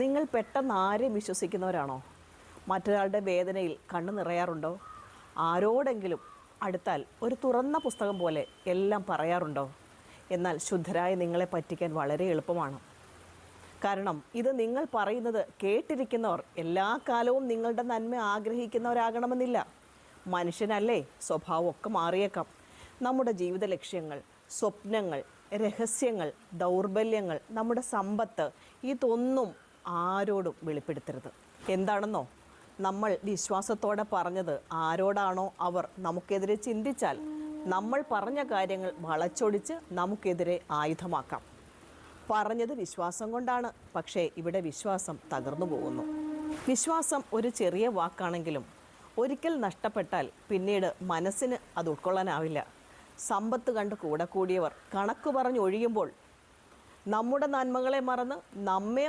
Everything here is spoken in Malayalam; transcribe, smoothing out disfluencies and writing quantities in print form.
നിങ്ങൾ പെട്ടെന്ന് ആരെയും വിശ്വസിക്കുന്നവരാണോ? മറ്റൊരാളുടെ വേദനയിൽ കണ്ണു നിറയാറുണ്ടോ? ആരോടെങ്കിലും അടുത്താൽ ഒരു തുറന്ന പുസ്തകം പോലെ എല്ലാം പറയാറുണ്ടോ? എന്നാൽ ശുദ്ധരായ നിങ്ങളെ പറ്റിക്കാൻ വളരെ എളുപ്പമാണ്. കാരണം ഇത് നിങ്ങൾ പറയുന്നത് കേട്ടിരിക്കുന്നവർ എല്ലാ കാലവും നിങ്ങളുടെ നന്മ ആഗ്രഹിക്കുന്നവരാകണമെന്നില്ല. മനുഷ്യനല്ലേ, സ്വഭാവമൊക്കെ മാറിയേക്കാം. നമ്മുടെ ജീവിത ലക്ഷ്യങ്ങൾ, സ്വപ്നങ്ങൾ, രഹസ്യങ്ങൾ, ദൗർബല്യങ്ങൾ, നമ്മുടെ സമ്പത്ത്, ഇതൊന്നും ആരോടും വെളിപ്പെടുത്തരുത്. എന്താണെന്നോ, നമ്മൾ വിശ്വാസത്തോടെ പറഞ്ഞത് ആരോടാണോ അവർ നമുക്കെതിരെ ചിന്തിച്ചാൽ നമ്മൾ പറഞ്ഞ കാര്യങ്ങൾ വളച്ചൊടിച്ച് നമുക്കെതിരെ ആയുധമാക്കാം. പറഞ്ഞത് വിശ്വാസം കൊണ്ടാണ്, പക്ഷേ ഇവിടെ വിശ്വാസം തകർന്നു പോകുന്നു. വിശ്വാസം ഒരു ചെറിയ വാക്കാണെങ്കിലും ഒരിക്കൽ നഷ്ടപ്പെട്ടാൽ പിന്നീട് മനസ്സിന് അത് ഉൾക്കൊള്ളാനാവില്ല. സമ്പത്ത് കണ്ട് കൂടെ കൂടിയവർ കണക്ക് പറഞ്ഞൊഴിയുമ്പോൾ നമ്മുടെ നന്മകളെ മറന്ന് നമ്മെ